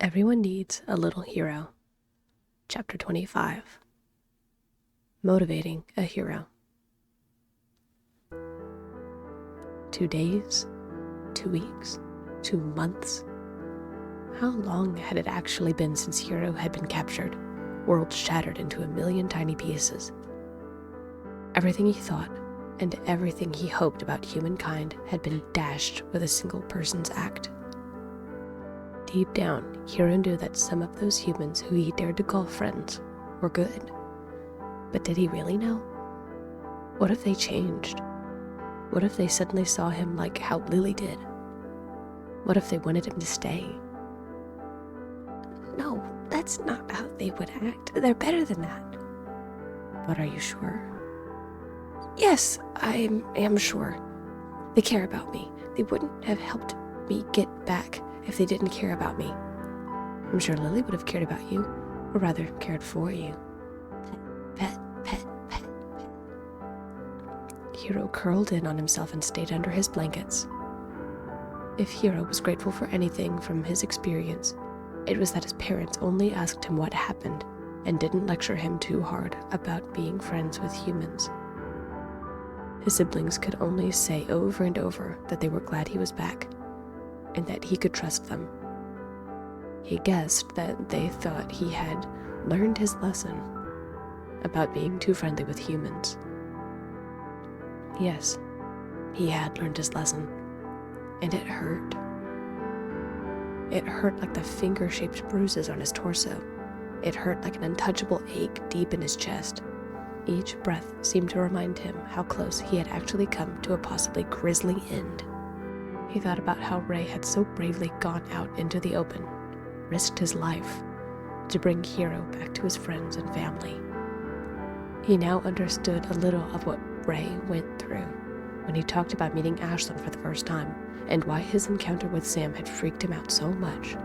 Everyone needs a little hero. Chapter 25. Motivating a hero. 2 days, 2 weeks, 2 months. How long had it actually been since Hero had been captured, world shattered into a million tiny pieces? Everything he thought and everything he hoped about humankind had been dashed with a single person's act. Deep down, Hero knew that some of those humans who he dared to call friends were good. But did he really know? What if they changed? What if they suddenly saw him like how Lily did? What if they wanted him to stay? No, that's not how they would act. They're better than that. But are you sure? Yes, I am sure. They care about me. They wouldn't have helped me get back if they didn't care about me. I'm sure Lily would have cared about you, or rather cared for you. Pet, pet, pet, pet. Hero curled in on himself and stayed under his blankets. If Hero was grateful for anything from his experience, it was that his parents only asked him what happened and didn't lecture him too hard about being friends with humans. His siblings could only say over and over that they were glad he was back, and that he could trust them. He guessed that they thought he had learned his lesson about being too friendly with humans. Yes, he had learned his lesson, and it hurt. It hurt like the finger-shaped bruises on his torso. It hurt like an untouchable ache deep in his chest. Each breath seemed to remind him how close he had actually come to a possibly grisly end. He thought about how Ray had so bravely gone out into the open, risked his life, to bring Hero back to his friends and family. He now understood a little of what Ray went through when he talked about meeting Ashlyn for the first time, and why his encounter with Sam had freaked him out so much.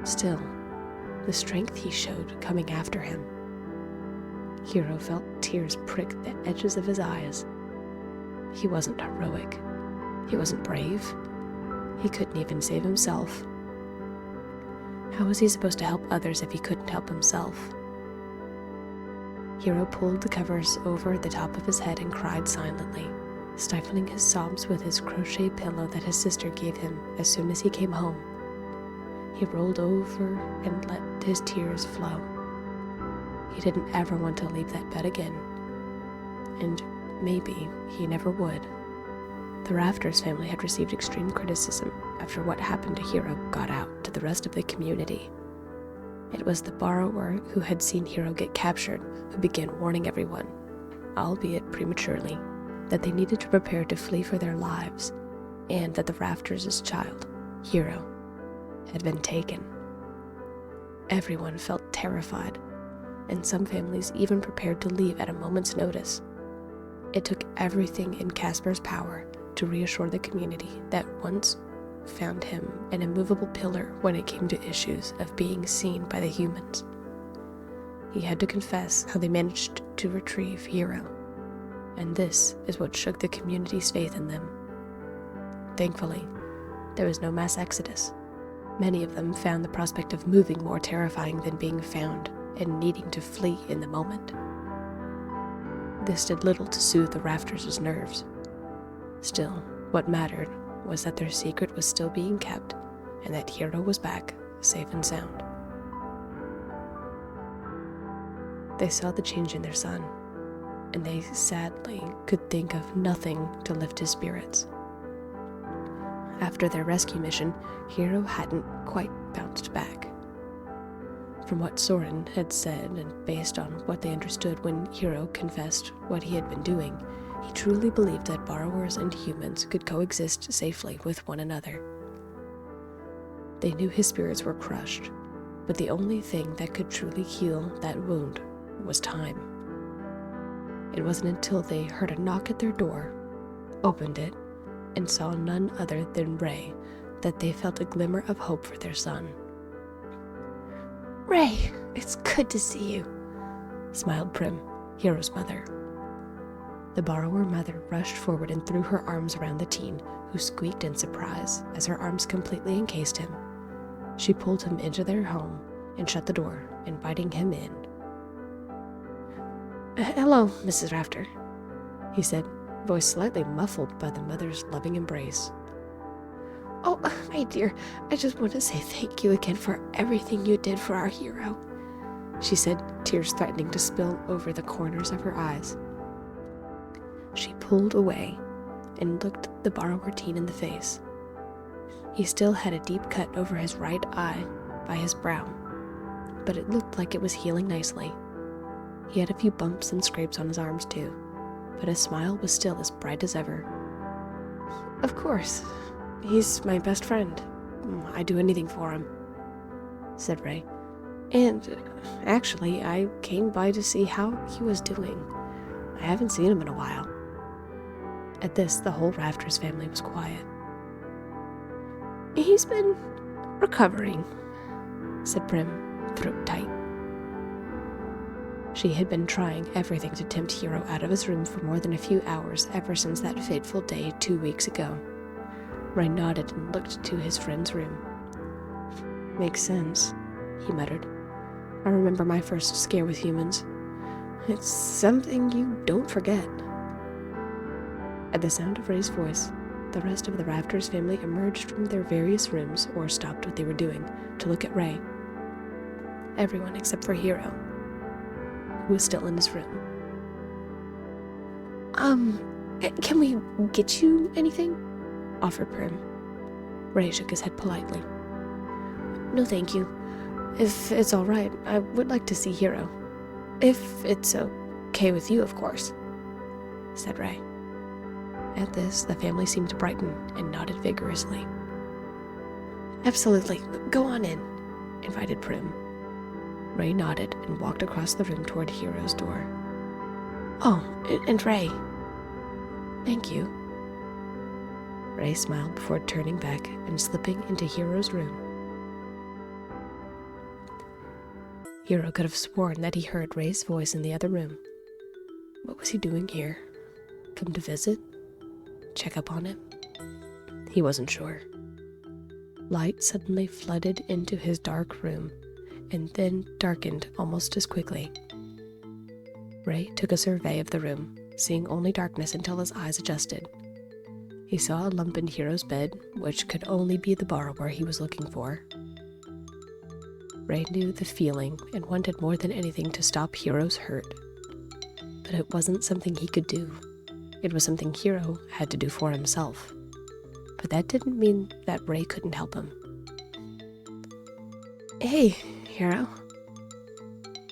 Still, the strength he showed coming after him. Hero felt tears prick the edges of his eyes. He wasn't heroic. He wasn't brave. He couldn't even save himself. How was he supposed to help others if he couldn't help himself? Hero pulled the covers over the top of his head and cried silently, stifling his sobs with his crochet pillow that his sister gave him as soon as he came home. He rolled over and let his tears flow. He didn't ever want to leave that bed again, and maybe he never would. The Rafters family had received extreme criticism after what happened to Hero got out to the rest of the community. It was the borrower who had seen Hero get captured who began warning everyone, albeit prematurely, that they needed to prepare to flee for their lives, and that the Rafters' child, Hero, had been taken. Everyone felt terrified, and some families even prepared to leave at a moment's notice. It took everything in Casper's power to reassure the community that once found him an immovable pillar when it came to issues of being seen by the humans. He had to confess how they managed to retrieve Hero, and this is what shook the community's faith in them. Thankfully, there was no mass exodus. Many of them found the prospect of moving more terrifying than being found and needing to flee in the moment. This did little to soothe the Rafters' nerves. Still, what mattered was that their secret was still being kept, and that Hero was back, safe and sound. They saw the change in their son, and they sadly could think of nothing to lift his spirits. After their rescue mission, Hero hadn't quite bounced back. From what Soren had said, and based on what they understood when Hero confessed what he had been doing, he truly believed that borrowers and humans could coexist safely with one another. They knew his spirits were crushed, but the only thing that could truly heal that wound was time. It wasn't until they heard a knock at their door, opened it, and saw none other than Ray that they felt a glimmer of hope for their son. "Ray, it's good to see you," smiled Prim, Hero's mother. The borrower mother rushed forward and threw her arms around the teen, who squeaked in surprise as her arms completely encased him. She pulled him into their home and shut the door, inviting him in. "Hello, Mrs. Rafter," he said, voice slightly muffled by the mother's loving embrace. "Oh, my dear, I just want to say thank you again for everything you did for our hero," she said, tears threatening to spill over the corners of her eyes. She pulled away and looked the borrower teen in the face. He still had a deep cut over his right eye by his brow, but it looked like it was healing nicely. He had a few bumps and scrapes on his arms too, but his smile was still as bright as ever. "Of course, he's my best friend. I'd do anything for him," said Ray. "And actually, I came by to see how he was doing. I haven't seen him in a while." At this, the whole Rafters family was quiet. "He's been recovering," said Prim, throat tight. She had been trying everything to tempt Hero out of his room for more than a few hours ever since that fateful day 2 weeks ago. Ray nodded and looked to his friend's room. "Makes sense," he muttered. "I remember my first scare with humans. It's something you don't forget." At the sound of Ray's voice, the rest of the Rafters family emerged from their various rooms or stopped what they were doing to look at Ray. Everyone except for Hero, who was still in his room. Can we get you anything?" offered Prim. Ray shook his head politely. "No, thank you. If it's all right, I would like to see Hero. If it's okay with you, of course," said Ray. At this, the family seemed to brighten and nodded vigorously. "Absolutely. Go on in," invited Prim. Ray nodded and walked across the room toward Hero's door. "Oh, and Ray." "Thank you." Ray smiled before turning back and slipping into Hero's room. Hero could have sworn that he heard Ray's voice in the other room. What was he doing here? Come to visit? Check up on him? He wasn't sure. Light suddenly flooded into his dark room, and then darkened almost as quickly. Ray took a survey of the room, seeing only darkness until his eyes adjusted. He saw a lump in Hero's bed, which could only be the borrower he was looking for. Ray knew the feeling and wanted more than anything to stop Hero's hurt. But it wasn't something he could do. It was something Hero had to do for himself. But that didn't mean that Ray couldn't help him. "Hey, Hero,"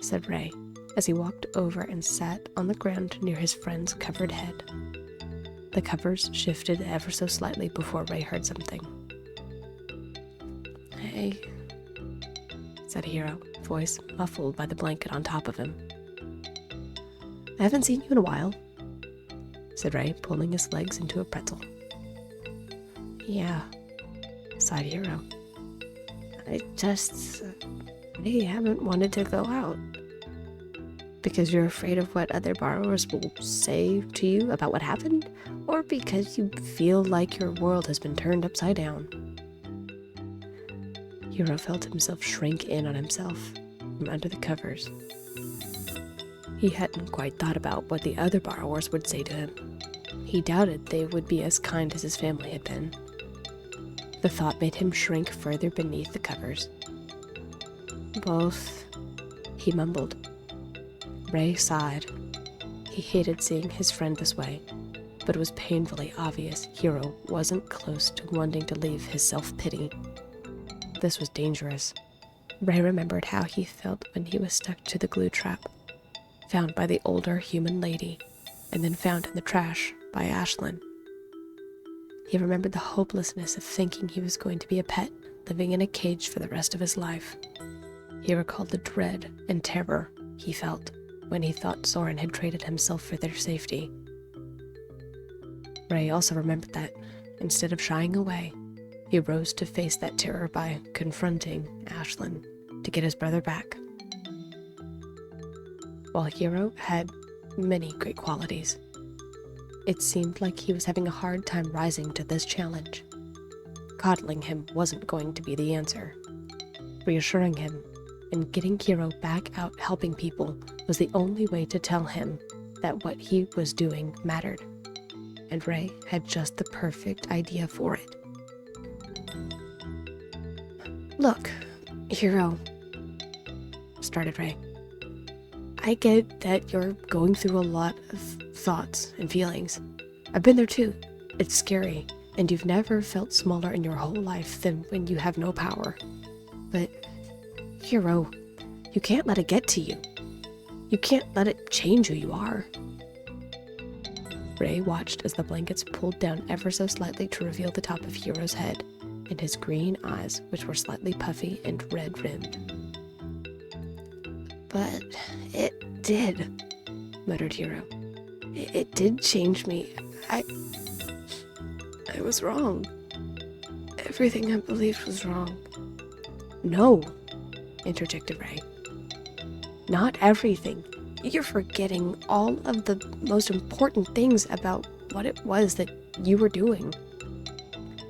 said Ray, as he walked over and sat on the ground near his friend's covered head. The covers shifted ever so slightly before Ray heard something. "Hey," said Hero, voice muffled by the blanket on top of him. "I haven't seen you in a while," said Ray, pulling his legs into a pretzel. "Yeah," sighed Hero. I haven't wanted to go out." "Because you're afraid of what other borrowers will say to you about what happened? Or because you feel like your world has been turned upside down?" Hero felt himself shrink in on himself from under the covers. He hadn't quite thought about what the other borrowers would say to him. He doubted they would be as kind as his family had been. The thought made him shrink further beneath the covers. "Both," he mumbled. Ray sighed. He hated seeing his friend this way, but it was painfully obvious Hero wasn't close to wanting to leave his self-pity. This was dangerous. Ray remembered how he felt when he was stuck to the glue trap, found by the older human lady, and then found in the trash by Ashlyn. He remembered the hopelessness of thinking he was going to be a pet, living in a cage for the rest of his life. He recalled the dread and terror he felt when he thought Soren had traded himself for their safety. Ray also remembered that, instead of shying away, he rose to face that terror by confronting Ashlyn to get his brother back. While Hero had many great qualities, it seemed like he was having a hard time rising to this challenge. Coddling him wasn't going to be the answer. reassuring him, and getting Hero back out helping people was the only way to tell him that what he was doing mattered. And Ray had just the perfect idea for it. "Look, Hero," started Ray. "I get that you're going through a lot of thoughts and feelings. I've been there too. It's scary, and you've never felt smaller in your whole life than when you have no power. But, Hero, you can't let it get to you. You can't let it change who you are." Ray watched as the blankets pulled down ever so slightly to reveal the top of Hero's head, and his green eyes, which were slightly puffy and red-rimmed. "But it did," muttered Hero. It did change me. I was wrong. Everything I believed was wrong." "No," interjected Ray. "Not everything. You're forgetting all of the most important things about what it was that you were doing.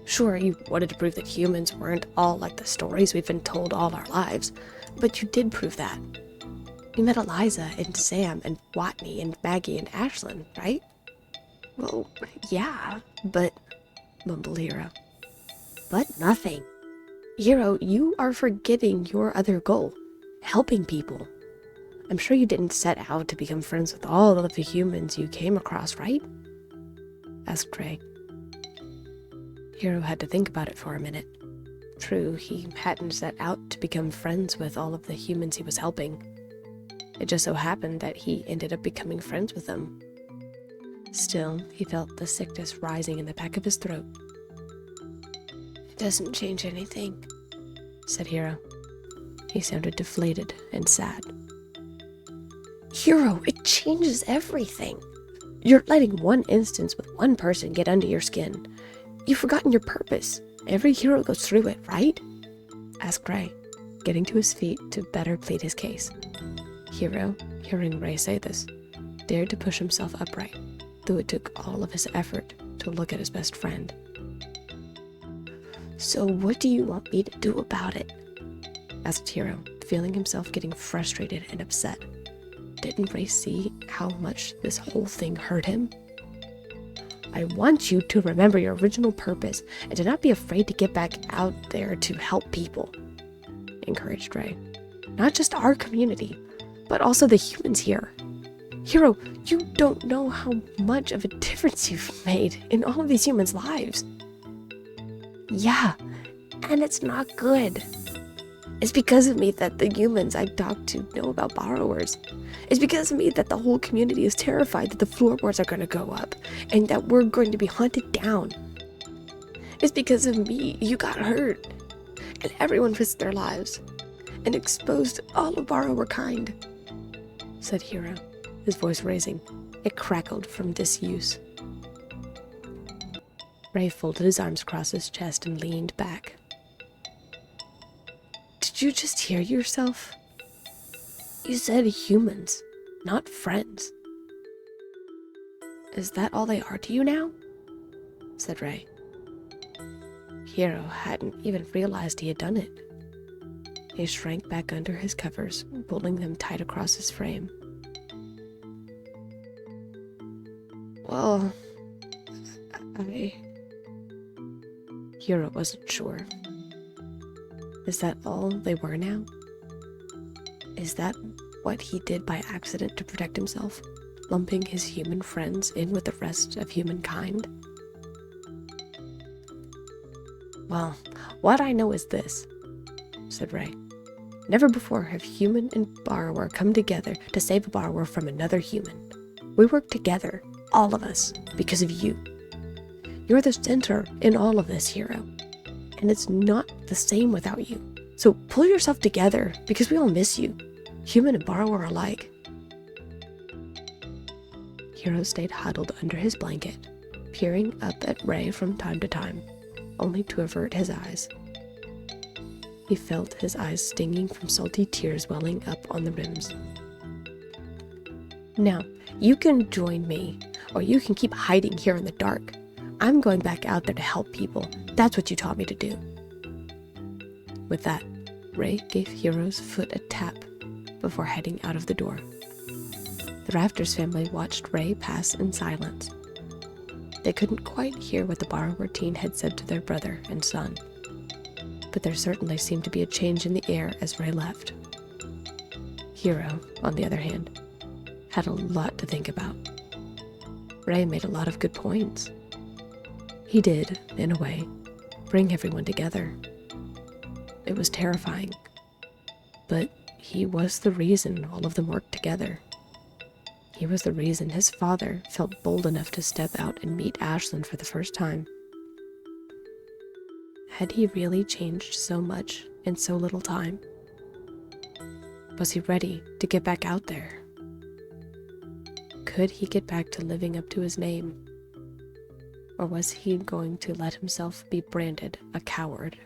Sure, you wanted to prove that humans weren't all like the stories we've been told all our lives, but you did prove that. You met Eliza and Sam and Watney and Maggie and Ashlyn, right?" "Well, yeah, but," mumbled Hero. "But nothing. Hero, you are forgetting your other goal, helping people. I'm sure you didn't set out to become friends with all of the humans you came across, right?" asked Ray. Hero had to think about it for a minute. True, he hadn't set out to become friends with all of the humans he was helping. It just so happened that he ended up becoming friends with them. Still, he felt the sickness rising in the back of his throat. "It doesn't change anything," said Hero. He sounded deflated and sad. "Hero, it changes everything. You're letting one instance with one person get under your skin. You've forgotten your purpose. Every hero goes through it, right?" asked Ray, getting to his feet to better plead his case. Hero, hearing Ray say this, dared to push himself upright, though it took all of his effort to look at his best friend. "So what do you want me to do about it?" asked Hero, feeling himself getting frustrated and upset. Didn't Ray see how much this whole thing hurt him? "I want you to remember your original purpose and to not be afraid to get back out there to help people," encouraged Ray. "Not just our community, but also the humans here. Hero, you don't know how much of a difference you've made in all of these humans' lives." "Yeah, and it's not good. It's because of me that the humans I talk to know about borrowers. It's because of me that the whole community is terrified that the floorboards are going to go up and that we're going to be hunted down. It's because of me you got hurt, and everyone risked their lives and exposed all of borrower kind," said Hero, his voice raising. It crackled from disuse. Ray folded his arms across his chest and leaned back. "Did you just hear yourself? You said humans, not friends." "Is that all they are to you now?" said Ray. Hero hadn't even realized he had done it. He shrank back under his covers, pulling them tight across his frame. "Well, Hero wasn't sure. Is that all they were now? Is that what he did by accident to protect himself, lumping his human friends in with the rest of humankind? "Well, what I know is this," said Ray. "Never before have human and borrower come together to save a borrower from another human. We work together, all of us, because of you. You're the center in all of this, Hero, and it's not the same without you. So pull yourself together, because we all miss you, human and borrower alike." Hero stayed huddled under his blanket, peering up at Ray from time to time, only to avert his eyes. He felt his eyes stinging from salty tears welling up on the rims. "Now, you can join me, or you can keep hiding here in the dark. I'm going back out there to help people. That's what you taught me to do." With that, Ray gave Hero's foot a tap before heading out of the door. The Rafters family watched Ray pass in silence. They couldn't quite hear what the borrower teen had said to their brother and son, but there certainly seemed to be a change in the air as Ray left. Hero, on the other hand, had a lot to think about. Ray made a lot of good points. He did, in a way, bring everyone together. It was terrifying, but he was the reason all of them worked together. He was the reason his father felt bold enough to step out and meet Ashlyn for the first time. Had he really changed so much in so little time? Was he ready to get back out there? Could he get back to living up to his name? Or was he going to let himself be branded a coward